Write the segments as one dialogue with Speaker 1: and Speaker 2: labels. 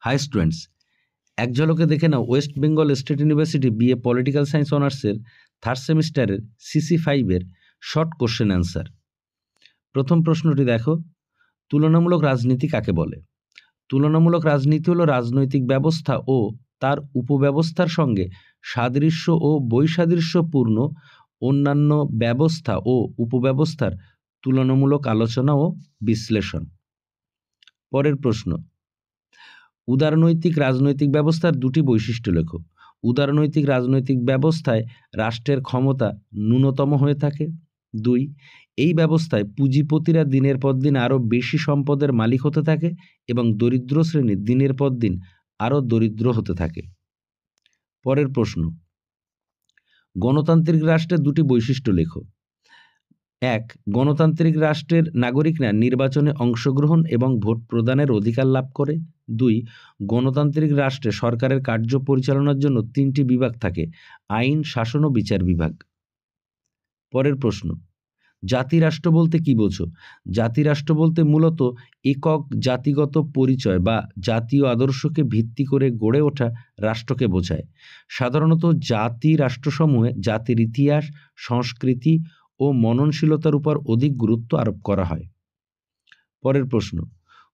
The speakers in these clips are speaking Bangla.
Speaker 1: হাই স্টুডেন্টস, এক ঝলকে দেখে নাও West Bengal State University BA political science অনার্সের থার্ড সেমিস্টারের CC5-এর শর্ট কোশ্চেন অ্যান্সার। প্রথম প্রশ্নটি দেখো, তুলনামূলক রাজনীতি কাকে বলে? তুলনামূলক রাজনীতি হলো রাজনৈতিক ব্যবস্থা ও তার উপব্যবস্থার সঙ্গে সাদৃশ্য ও বৈসাদৃশ্যপূর্ণ অন্যান্য ব্যবস্থা ও উপব্যবস্থার তুলনামূলক আলোচনা ও বিশ্লেষণ। পরের প্রশ্ন, উদারনৈতিক রাজনৈতিক ব্যবস্থার দুটি বৈশিষ্ট্য লেখো। উদারনৈতিক রাজনৈতিক ব্যবস্থায় রাষ্ট্রের ক্ষমতা ন্যূনতম হয়ে থাকে। 2, এই ব্যবস্থায় পুঁজিপতিরা দিনের পর দিন আরও বেশি সম্পদের মালিক হতে থাকে এবং দরিদ্র শ্রেণী দিনের পর দিন আরও দরিদ্র হতে থাকে। পরের প্রশ্ন, গণতান্ত্রিক রাষ্ট্রের দুটি বৈশিষ্ট্য লেখো। 1, গণতান্ত্রিক রাষ্ট্রের নাগরিকরা নির্বাচনে অংশগ্রহণ এবং ভোট প্রদানের অধিকার লাভ করে। 2, গণতান্ত্রিক রাষ্ট্রে সরকারের কার্য পরিচালনার জন্য 3টি বিভাগ থাকে: আইন, শাসন ও বিচার বিভাগ। পরের প্রশ্ন, জাতিরাষ্ট্র বলতে কি বোঝো? জাতিরাষ্ট্র বলতে মূলত একক জাতিগত পরিচয় বা জাতীয় আদর্শকে ভিত্তি করে গড়ে ওঠা রাষ্ট্রকে বোঝায়। সাধারণত জাতি রাষ্ট্রসমূহে জাতির ইতিহাস, সংস্কৃতি ও মননশীলতার উপর অধিক গুরুত্ব আরোপ করা হয়। পরের প্রশ্ন,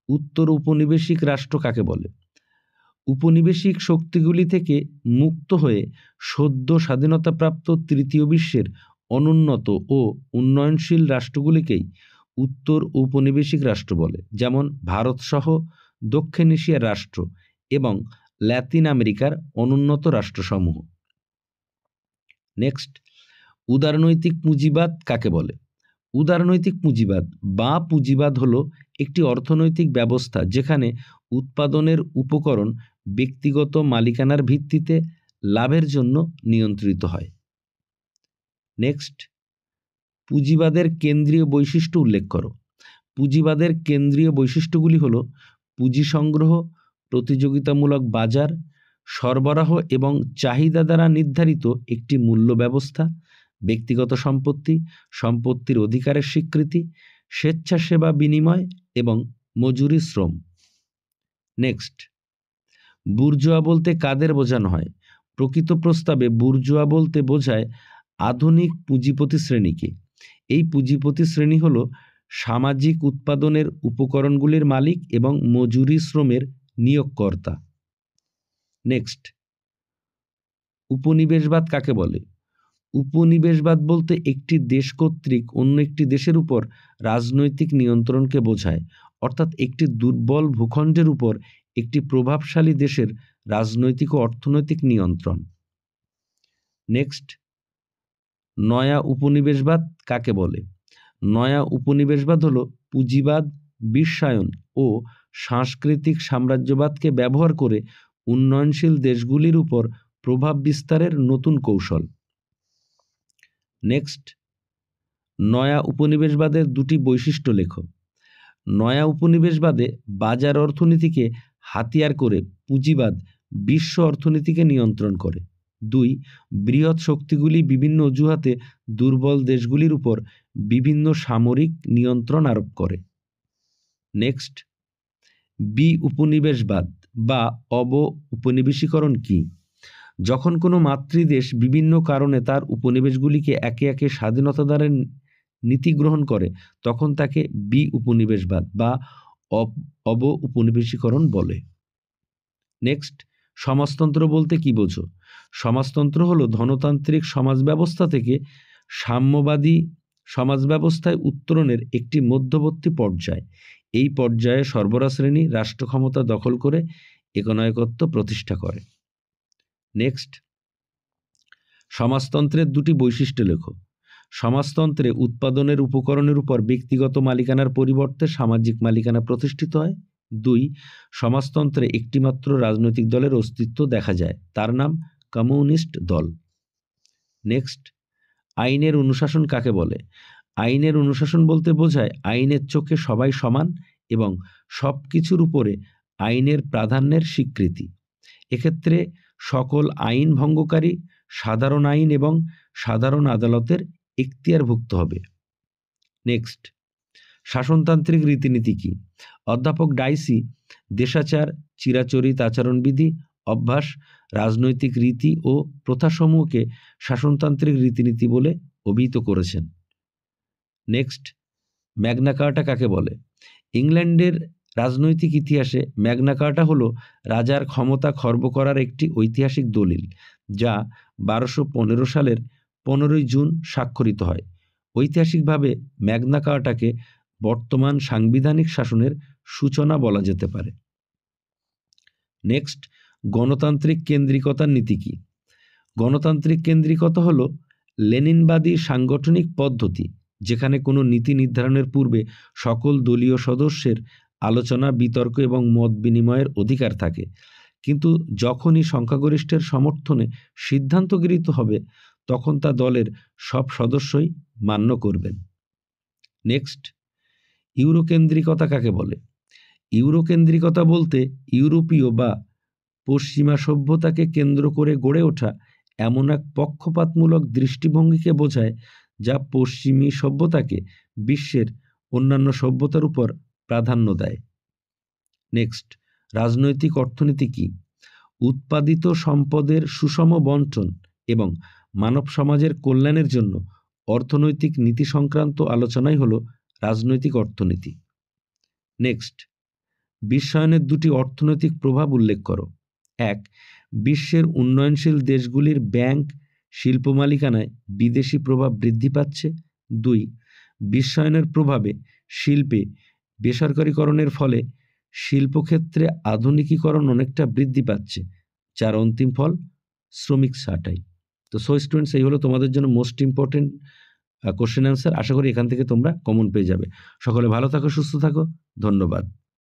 Speaker 1: উত্তর উপনিবেশিক রাষ্ট্র কাকে বলে? উপনিবেশিক শক্তিগুলি থেকে মুক্ত হয়ে সদ্য স্বাধীনতাপ্রাপ্ত তৃতীয় বিশ্বের অনুন্নত ও উন্নয়নশীল রাষ্ট্রগুলিকেই উত্তর ঔপনিবেশিক রাষ্ট্র বলে, যেমন ভারত সহ দক্ষিণ এশিয়ার রাষ্ট্র এবং ল্যাতিন আমেরিকার অনুন্নত রাষ্ট্রসমূহ। নেক্সট, উদারনৈতিক পুঁজিবাদ কাকে বলে? উদারনৈতিক পুঁজিবাদ বা পুঁজিবাদ হলো একটি অর্থনৈতিক ব্যবস্থা যেখানে উৎপাদনের উপকরণ ব্যক্তিগত মালিকানার ভিত্তিতে লাভের জন্য নিয়ন্ত্রিত হয়। নেক্সট, পুঁজিবাদের কেন্দ্রীয় বৈশিষ্ট্য উল্লেখ করো। পুঁজিবাদের কেন্দ্রীয় বৈশিষ্ট্যগুলি হলো পুঁজি সংগ্রহ, প্রতিযোগিতামূলক বাজার, সরবরাহ এবং চাহিদা দ্বারা নির্ধারিত একটি মূল্য ব্যবস্থা, ব্যক্তিগত সম্পত্তি, সম্পত্তির অধিকারের স্বীকৃতি, স্বেচ্ছাসেবা বিনিময় এবং মজুরি শ্রম। নেক্সট, বুর্জোয়া বলতে কাদের বোঝানো হয়? প্রকৃত প্রস্তাবে বুর্জোয়া বলতে বোঝায় আধুনিক পুঁজিপতি শ্রেণীকে। এই পুঁজিপতি শ্রেণী হল সামাজিক উৎপাদনের উপকরণগুলির মালিক এবং মজুরি শ্রমের নিয়োগকর্তা। নেক্সট, উপনিবেশবাদ কাকে বলে? উপনিবেশবাদ বলতে একটি দেশ কর্তৃক অন্য একটি দেশের উপর রাজনৈতিক নিয়ন্ত্রণকে বোঝায়, অর্থাৎ একটি দুর্বল ভূখণ্ডের উপর একটি প্রভাবশালী দেশের রাজনৈতিক ও অর্থনৈতিক নিয়ন্ত্রণ। নেক্সট, নয়া উপনিবেশবাদ কাকে বলে? নয়া উপনিবেশবাদ হলো পুঁজিবাদ, বিশ্বায়ন ও সাংস্কৃতিক সাম্রাজ্যবাদকে ব্যবহার করে উন্নয়নশীল দেশগুলির উপর প্রভাব বিস্তারের নতুন কৌশল। নেক্সট, নয়া উপনিবেশবাদের দুটি বৈশিষ্ট্য লেখো। নয়া উপনিবেশবাদে বাজার অর্থনীতিকে হাতিয়ার করে পুঁজিবাদ বিশ্ব অর্থনীতিকে নিয়ন্ত্রণ করে। 2, বৃহৎ শক্তিগুলি বিভিন্ন অজুহাতে দুর্বল দেশগুলির উপর বিভিন্ন সামরিক নিয়ন্ত্রণ আরোপ করে। নেক্সট, বি উপনিবেশবাদ বা অব উপনিবেশীকরণ কি? যখন কোনো মাতৃদেশ বিভিন্ন কারণে তার উপনিবেশগুলিকে একে একে স্বাধীনতা দ্বারা নীতি গ্রহণ করে তখন তাকে বি উপনিবেশবাদ বা অব উপনিবেশীকরণ বলে। নেক্সট, সমাজতন্ত্র বলতে কি বোঝো? সমাজতন্ত্র হলো ধনতান্ত্রিক সমাজ ব্যবস্থা থেকে সাম্যবাদী সমাজ ব্যবস্থায় উত্তরণের একটি মধ্যবর্তী পর্যায়। এই পর্যায়ে সর্বরা শ্রেণী রাষ্ট্র ক্ষমতা দখল করে একনায়কত্ব প্রতিষ্ঠা করে। নেক্সট, সমাজতন্ত্রের দুটি বৈশিষ্ট্য লেখো। সমাজতন্ত্রে উৎপাদনের উপকরণের উপর ব্যক্তিগত মালিকানার পরিবর্তে সামাজিক মালিকানা প্রতিষ্ঠিত হয়। 2, সমাজতন্ত্রে একটিমাত্র রাজনৈতিক দলের অস্তিত্ব দেখা যায়, তার নাম কমিউনিস্ট দল। নেক্সট, আইনের অনুশাসন কাকে বলে? আইনের অনুশাসন বলতে বোঝায় আইনের চোখে সবাই সমান এবং সব কিছুর উপরে আইনের প্রাধান্যের স্বীকৃতি। এক্ষেত্রে সকল আইন ভঙ্গকারী সাধারণ আইন এবং সাধারণ আদালতের এখতিয়ারভুক্ত হবে। নেক্সট, শাসনতান্ত্রিক রীতিনীতি কি? অধ্যাপক ডাইসি দেশাচার, চিরাচরিত আচরণবিধি, অভ্যাস, রাজনৈতিক রীতি ও প্রথাসমূহকে শাসনতান্ত্রিক রীতিনীতি বলে অভিহিত করেছেন। নেক্সট, ম্যাগনা কার্টা কাকে বলে? ইংল্যান্ডের রাজনৈতিক ইতিহাসে ম্যাগনা কার্টা হল রাজার ক্ষমতা খর্ব করার একটি ঐতিহাসিক দলিল, যা 1215 সালের 15ই জুন স্বাক্ষরিত হয়। ঐতিহাসিকভাবে ম্যাগনা কার্টাকে বর্তমান সাংবিধানিক শাসনের সূচনা বলা যেতে পারে। নেক্সট, গণতান্ত্রিক কেন্দ্রিকতার নীতি কি? গণতান্ত্রিক কেন্দ্রিকতা হল লেনিনবাদী সাংগঠনিক পদ্ধতি, যেখানে কোনো নীতি নির্ধারণের পূর্বে সকল দলীয় সদস্যের আলোচনা, বিতর্ক এবং মত বিনিময়ের অধিকার থাকে, কিন্তু যখনই সংখ্যাগরিষ্ঠের সমর্থনে সিদ্ধান্ত গৃহীত হবে তখন তা দলের সব সদস্যই মান্য করবেন। নেক্সট, ইউরোকেন্দ্রিকতা কাকে বলে? ইউরোকেন্দ্রিকতা বলতে ইউরোপীয় বা পশ্চিমা সভ্যতাকে কেন্দ্র করে গড়ে ওঠা এমন এক পক্ষপাতমূলক দৃষ্টিভঙ্গিকে বোঝায় যা পশ্চিমী সভ্যতাকে বিশ্বের অন্যান্য সভ্যতার উপর প্রাধান্য দেয়। নেক্সট, রাজনৈতিক অর্থনীতি কি? উৎপাদিত সম্পদের সুষম বণ্টন এবং মানব সমাজের কল্যাণের জন্য অর্থনৈতিক নীতি সংক্রান্ত আলোচনাই হল রাজনৈতিক অর্থনীতি। নেক্সট, বিশ্বায়নের দুটি অর্থনৈতিক প্রভাব উল্লেখ করো। 1. বিশ্বের উন্নয়নশীল দেশগুলির ব্যাংক শিল্প মালিকানায় বিদেশি প্রভাব বৃদ্ধি পাচ্ছে। 2. বিশ্বায়নের প্রভাবে শিল্পে বেসরকারীকরণের ফলে শিল্পক্ষেত্রে আধুনিকীকরণ অনেকটা বৃদ্ধি পাচ্ছে, যার অন্তিম ফল শ্রমিক ছাঁটাই। তো স্টুডেন্টস, এই হলো তোমাদের জন্য মোস্ট ইম্পর্টেন্ট কোশ্চেন অ্যান্সার। আশা করি এখান থেকে তোমরা কমন পেয়ে যাবে। সকলে ভালো থাকো, সুস্থ থাকো, ধন্যবাদ।